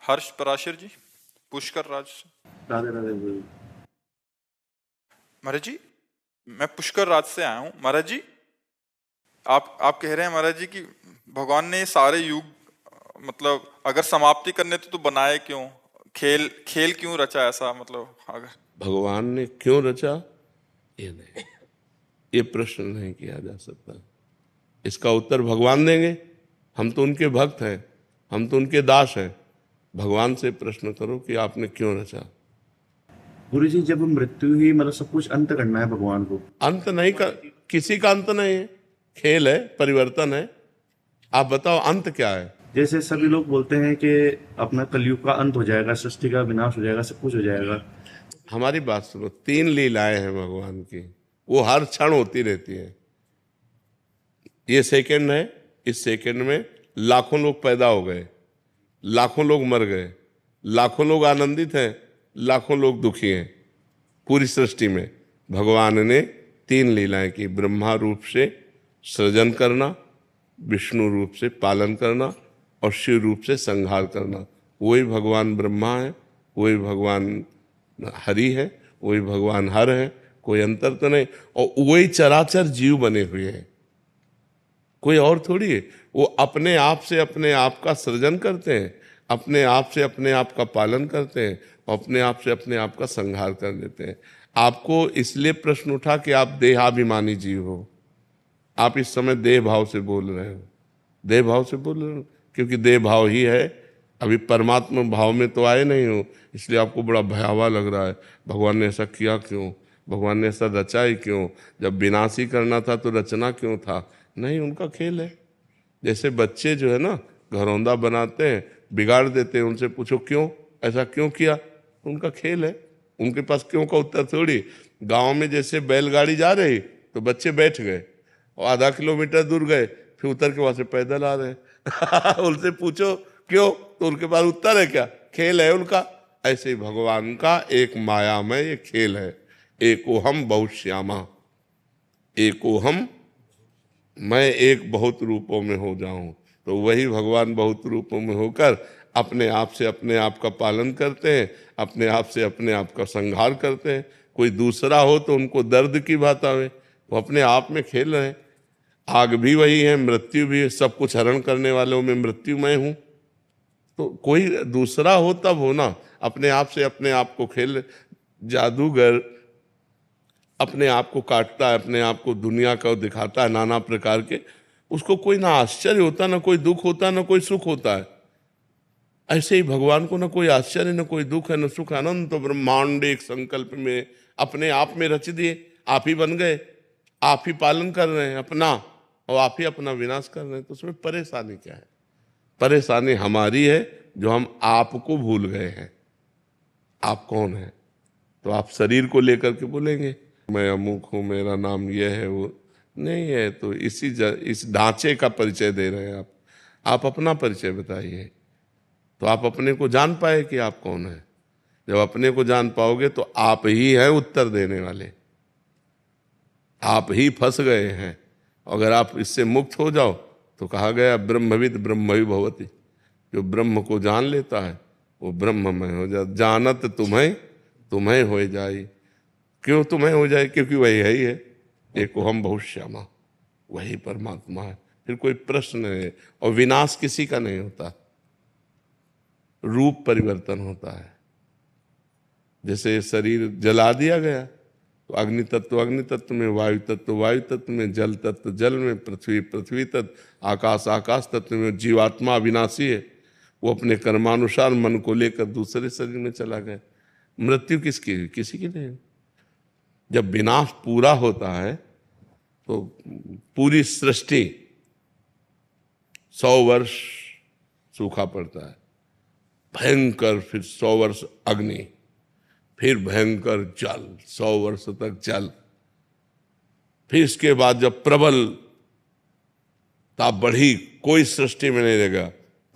हर्ष पराशर जी, पुष्कर राज से। राधे राधे गुरु। महाराज जी, मैं पुष्कर राज से आया हूँ। महाराज जी, आप कह रहे हैं महाराज जी कि भगवान ने ये सारे युग मतलब अगर समाप्ति करने तो बनाए क्यों? खेल खेल क्यों रचा ऐसा? मतलब अगर भगवान ने क्यों रचा, ये नहीं, ये प्रश्न नहीं किया जा सकता। इसका उत्तर भगवान देंगे। हम तो उनके भक्त हैं, हम तो उनके दास हैं। भगवान से प्रश्न करो कि आपने क्यों रचा। गुरु जी, जब मृत्यु ही मतलब सब कुछ अंत करना है भगवान को, अंत नहीं कर, किसी का अंत नहीं है, खेल है, परिवर्तन है। आप बताओ अंत क्या है? जैसे सभी लोग बोलते हैं कि अपना कलयुग का अंत हो जाएगा, सृष्टि का विनाश हो जाएगा, सब कुछ हो जाएगा। हमारी बात सुनो, 3 लीलाएं हैं भगवान की, वो हर क्षण होती रहती है। ये सेकंड है, इस सेकंड में लाखों लोग पैदा हो गए, लाखों लोग मर गए, लाखों लोग आनंदित हैं, लाखों लोग दुखी हैं। पूरी सृष्टि में भगवान ने 3 लीलाएं की, ब्रह्मा रूप से सृजन करना, विष्णु रूप से पालन करना और शिव रूप से संहार करना। वही भगवान ब्रह्मा है, वही भगवान हरि है, वही भगवान हर है, कोई अंतर तो नहीं। और वही चराचर जीव बने हुए हैं, कोई और थोड़ी है। वो अपने आप से अपने आप का सृजन करते हैं, अपने आप से अपने आप का पालन करते हैं और अपने आप से अपने आप का संहार कर देते हैं। आपको इसलिए प्रश्न उठा कि आप देहाभिमानी जीव हो। आप इस समय देह भाव से बोल रहे हो, देह भाव से बोल रहे हो क्योंकि देह भाव ही है। अभी परमात्मा भाव में तो आए नहीं हो, इसलिए आपको बड़ा भयावह लग रहा है। भगवान ने ऐसा किया क्यों, भगवान ने ऐसा रचा ही क्यों? जब विनाश ही करना था तो रचना क्यों था? नहीं, उनका खेल है। जैसे बच्चे जो है ना घरौंदा बनाते हैं, बिगाड़ देते हैं, उनसे पूछो क्यों, ऐसा क्यों किया? उनका खेल है, उनके पास क्यों का उत्तर थोड़ी। गांव में जैसे बैलगाड़ी जा रही तो बच्चे बैठ गए और आधा किलोमीटर दूर गए, फिर उतर के वहां से पैदल आ रहे उनसे पूछो क्यों, तो उनके पास उत्तर है क्या? खेल है उनका। ऐसे ही भगवान का एक मायामय ये खेल है। एकोहम बहुश्यामा, एकोहम, मैं एक बहुत रूपों में हो जाऊं। तो वही भगवान बहुत रूपों में होकर अपने आप से अपने आप का पालन करते हैं, अपने आप से अपने आप का संहार करते हैं। कोई दूसरा हो तो उनको दर्द की बात आवे, वो अपने आप में खेल रहे हैं। आग भी वही है, मृत्यु भी है, सब कुछ हरण करने वालों में मृत्यु मैं हूं। तो कोई दूसरा हो तब हो ना, अपने आप से अपने आप को खेल। जादूगर अपने आप को काटता है, अपने आप को दुनिया का दिखाता है नाना प्रकार के, उसको कोई ना आश्चर्य होता, ना कोई दुख होता, ना कोई सुख होता है। ऐसे ही भगवान को ना कोई आश्चर्य, ना कोई दुख है, ना सुख। अनंत ब्रह्मांड एक संकल्प में अपने आप में रच दिए, आप ही बन गए, आप ही पालन कर रहे हैं अपना और आप ही अपना विनाश कर रहे हैं। तो उसमें परेशानी क्या है? परेशानी हमारी है जो हम आपको भूल गए हैं। आप कौन है? तो आप शरीर को लेकर के बोलेंगे मैं अमुक हूं, मेरा नाम यह है, वो नहीं है। तो इस ढांचे का परिचय दे रहे हैं आप अपना परिचय बताइए, तो आप अपने को जान पाए कि आप कौन है। जब अपने को जान पाओगे तो आप ही हैं उत्तर देने वाले, आप ही फंस गए हैं। अगर आप इससे मुक्त हो जाओ तो कहा गया ब्रह्मविद ब्रह्मवि भवति, जो ब्रह्म को जान लेता है वो ब्रह्ममय हो जाता। जानत तुम्हें तुम्हें हो जाए। क्यों तुम्हें हो जाए? क्योंकि वही है ही है, एको हम बहुत श्यामा, वही परमात्मा है। फिर कोई प्रश्न है। और विनाश किसी का नहीं होता, रूप परिवर्तन होता है। जैसे शरीर जला दिया गया तो अग्नि तत्व में, वायु तत्व वायु तत्व में, जल तत्व जल में, पृथ्वी पृथ्वी तत्व, आकाश आकाश तत्व में। जीवात्मा अविनाशी है, वो अपने कर्मानुसार मन को लेकर दूसरे शरीर में चला गया। मृत्यु किसकी? किसी की नहीं। जब विनाश पूरा होता है तो पूरी सृष्टि 100 वर्ष सूखा पड़ता है, भयंकर, फिर 100 वर्ष अग्नि, फिर भयंकर जल, 100 वर्ष तक जल। फिर इसके बाद जब प्रबल ताप बढ़ी, कोई सृष्टि में नहीं रहेगा,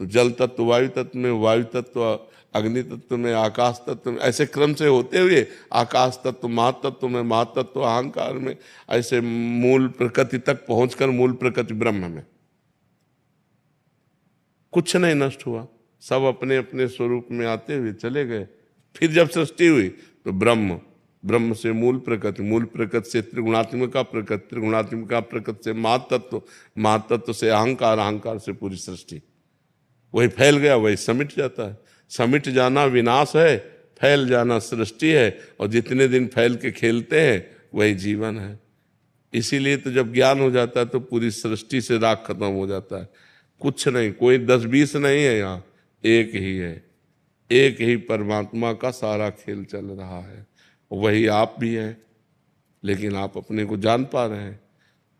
तो जल तत्व वायु तत्व में, वायु तत्व अग्नि तत्व में, आकाश तत्व में, ऐसे क्रम से होते हुए आकाश तत्व महातत्व में, महातत्व अहंकार में, ऐसे मूल प्रकृति तक पहुंचकर मूल प्रकृति ब्रह्म में कुछ नहीं नष्ट हुआ, सब अपने अपने स्वरूप में आते हुए चले गए। फिर जब सृष्टि हुई तो ब्रह्म, ब्रह्म से मूल प्रकृति से त्रिगुणात्मिका प्रकृति, त्रिगुणात्मिका प्रकृति से महातत्व, महातत्व से अहंकार, अहंकार से पूरी सृष्टि। वही फैल गया, वही समिट जाता है। समिट जाना विनाश है, फैल जाना सृष्टि है, और जितने दिन फैल के खेलते हैं वही जीवन है। इसीलिए तो जब ज्ञान हो जाता है तो पूरी सृष्टि से राग खत्म हो जाता है। कुछ नहीं, कोई 10-20 नहीं है, यहाँ एक ही है, एक ही परमात्मा का सारा खेल चल रहा है। वही आप भी हैं, लेकिन आप अपने को जान पा रहे हैं।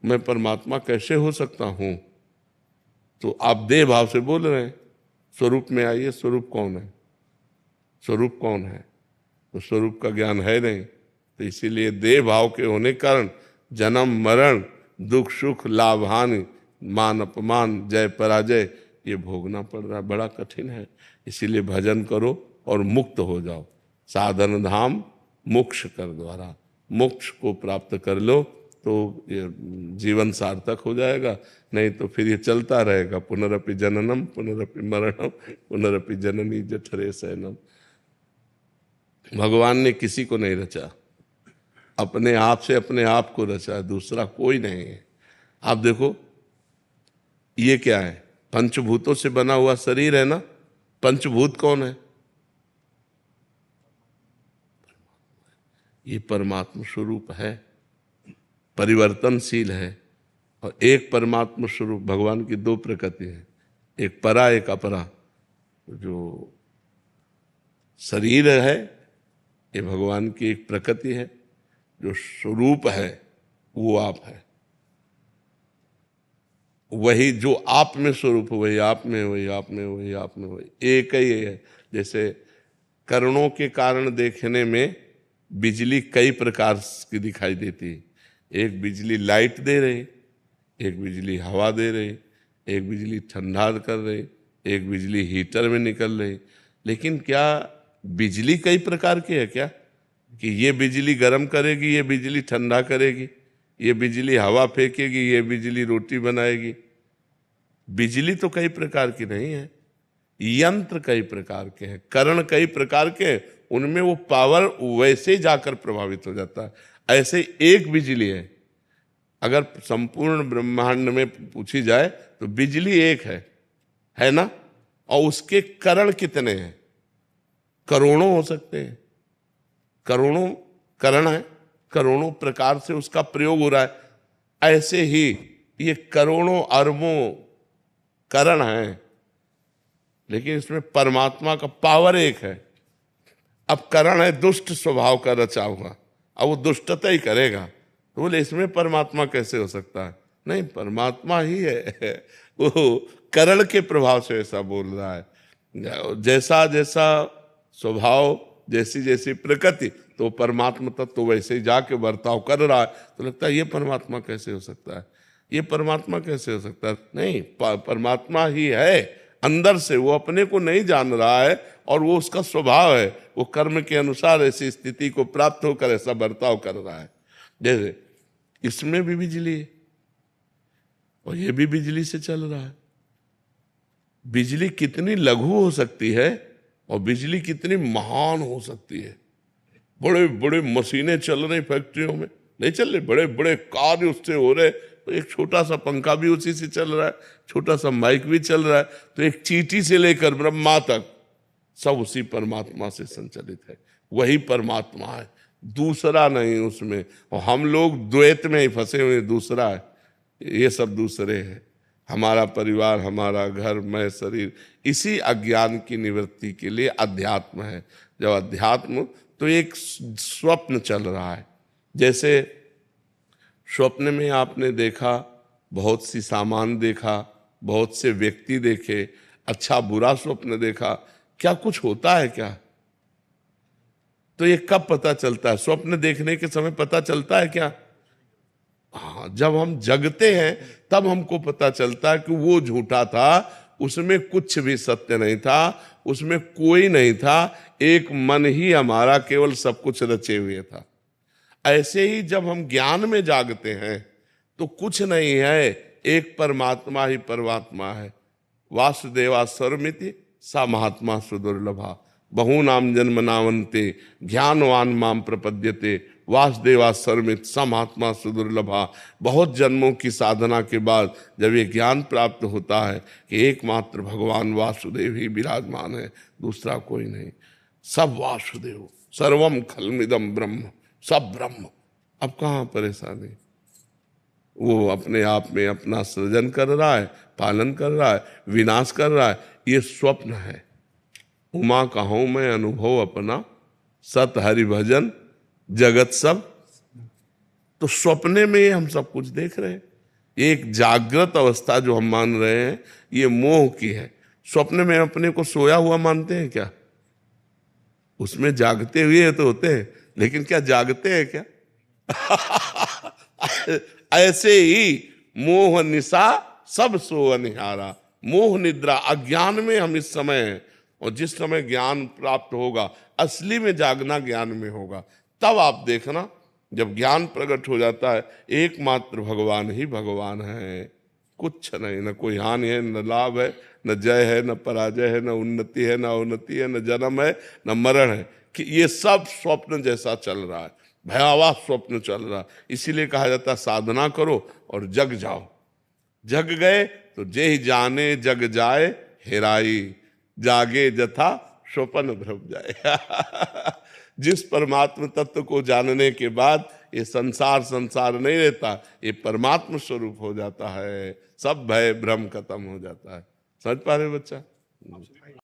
मैं परमात्मा कैसे हो सकता हूं? तो आप देह भाव से बोल रहे हैं। स्वरूप में आइए, स्वरूप कौन है? स्वरूप कौन है? तो स्वरूप का ज्ञान है नहीं, तो इसीलिए देह भाव के होने के कारण जन्म मरण, दुख सुख, लाभ हानि, मान अपमान, जय पराजय ये भोगना पड़ रहा है। बड़ा कठिन है। इसीलिए भजन करो और मुक्त हो जाओ। साधन धाम मोक्ष कर द्वारा, मोक्ष को प्राप्त कर लो तो ये जीवन सार्थक हो जाएगा। नहीं तो फिर ये चलता रहेगा, पुनरपि जननम पुनरपि मरणम पुनरपि जननी जठरे शयनम। भगवान ने किसी को नहीं रचा, अपने आप से अपने आप को रचा, दूसरा कोई नहीं है। आप देखो ये क्या है? पंचभूतों से बना हुआ शरीर है ना। पंचभूत कौन है? ये परमात्मा स्वरूप है, परिवर्तनशील है। और एक परमात्मा स्वरूप भगवान की दो प्रकृति है, एक परा एक अपरा। जो शरीर है ये भगवान की एक प्रकृति है, जो स्वरूप है वो आप है। वही जो आप में स्वरूप, वही आप में, वही आप में, वही आप में, वही एक ही है। जैसे करणों के कारण देखने में बिजली कई प्रकार की दिखाई देती है। एक बिजली लाइट दे रही, एक बिजली हवा दे रही, एक बिजली ठंडा कर रही, एक बिजली हीटर में निकल रही। लेकिन क्या बिजली कई प्रकार की है क्या? कि ये बिजली गर्म करेगी, ये बिजली ठंडा करेगी, ये बिजली हवा फेंकेगी, ये बिजली रोटी बनाएगी। बिजली तो कई प्रकार की नहीं है, यंत्र कई प्रकार के हैं, करण कई प्रकार के हैं, उनमें वो पावर वैसे जाकर प्रभावित हो जाता है। ऐसे एक बिजली है। अगर संपूर्ण ब्रह्मांड में पूछी जाए तो बिजली एक है ना? और उसके करण कितने हैं? करोड़ों हो सकते हैं, करोड़ों करण है, करोड़ों प्रकार से उसका प्रयोग हो रहा है। ऐसे ही ये करोड़ों अरबों करण हैं, लेकिन इसमें परमात्मा का पावर एक है। अब करण है दुष्ट स्वभाव का रचा हुआ, अब वो दुष्टता ही करेगा, तो बोले इसमें परमात्मा कैसे हो सकता है? नहीं, परमात्मा ही है। वो करण के प्रभाव से ऐसा बोल रहा है। जैसा जैसा स्वभाव, जैसी जैसी प्रकृति, तो परमात्मा तत्व तो वैसे ही जाके बर्ताव कर रहा है। तो लगता है ये परमात्मा कैसे हो सकता है? ये परमात्मा कैसे हो सकता है? नहीं, परमात्मा ही है अंदर से। वो अपने को नहीं जान रहा है और वो उसका स्वभाव है। वो कर्म के अनुसार ऐसी स्थिति को प्राप्त होकर ऐसा बर्ताव कर रहा है। जैसे इसमें भी बिजली है और ये भी बिजली से चल रहा है। बिजली कितनी लघु हो सकती है और बिजली कितनी महान हो सकती है। बड़े बड़े मशीनें चल रही फैक्ट्रियों में, नहीं चल रहे, बड़े बड़े कार्य उससे हो रहे। तो एक छोटा सा पंखा भी उसी से चल रहा है, छोटा सा माइक भी चल रहा है। तो एक चींटी से लेकर ब्रह्मा तक सब उसी परमात्मा से संचालित है। वही परमात्मा है, दूसरा नहीं उसमें। और हम लोग द्वैत में ही फंसे हुए, दूसरा है, ये सब दूसरे हैं। हमारा परिवार, हमारा घर, मैं, शरीर, इसी अज्ञान की निवृत्ति के लिए अध्यात्म है। जब अध्यात्म, तो एक स्वप्न चल रहा है। जैसे स्वप्न में आपने देखा, बहुत सी सामान देखा, बहुत से व्यक्ति देखे, अच्छा बुरा स्वप्न देखा, क्या कुछ होता है क्या? तो ये कब पता चलता है? स्वप्न देखने के समय पता चलता है क्या? हाँ, जब हम जगते हैं तब हमको पता चलता है कि वो झूठा था, उसमें कुछ भी सत्य नहीं था, उसमें कोई नहीं था, एक मन ही हमारा केवल सब कुछ रचे हुए था। ऐसे ही जब हम ज्ञान में जागते हैं तो कुछ नहीं है, एक परमात्मा ही परमात्मा है। वासुदेवा सर्वमिति सा महात्मा सुदुर्लभा। बहूनाम जन्मनावन्ते ज्ञानवान माम प्रपद्यते वासुदेवा सर्वमित सा महात्मा सुदुर्लभा। बहुत जन्मों की साधना के बाद जब ये ज्ञान प्राप्त होता है कि एकमात्र भगवान वासुदेव ही विराजमान है, दूसरा कोई नहीं, सब वासुदेव, सर्वम खलमिदम ब्रह्म, सब ब्रह्म। अब कहाँ परेशानी? वो अपने आप में अपना सृजन कर रहा है, पालन कर रहा है, विनाश कर रहा है, ये स्वप्न है। उमा कहूं मैं अनुभव अपना, सत हरि भजन जगत सब। तो सपने में हम सब कुछ देख रहे हैं। एक जागृत अवस्था जो हम मान रहे हैं ये मोह की है। स्वप्न में अपने को सोया हुआ मानते हैं क्या? उसमें जागते हुए तो होते हैं, लेकिन क्या जागते हैं क्या? ऐसे ही मोह निशा सब सो अनिहारा। मोह निद्रा, अज्ञान में हम इस समय हैं, और जिस समय ज्ञान प्राप्त होगा, असली में जागना ज्ञान में होगा, तब आप देखना जब ज्ञान प्रकट हो जाता है एकमात्र भगवान ही भगवान है, कुछ नहीं, न कोई हानि है, न लाभ है, न जय है, न पराजय है, न उन्नति है, न अवनति है, न जन्म है, न मरण है। कि ये सब स्वप्न जैसा चल रहा है, भयावह स्वप्न चल रहा है। इसीलिए कहा जाता है साधना करो और जग जाओ। जग गए तो जे ही जाने जग जाए हेराई, जागे जथा स्वप्न भ्रम जाए। जिस परमात्म तत्व को जानने के बाद ये संसार संसार नहीं रहता, ये परमात्म स्वरूप हो जाता है, सब भय भ्रम खत्म हो जाता है। समझ पा रहे बच्चा?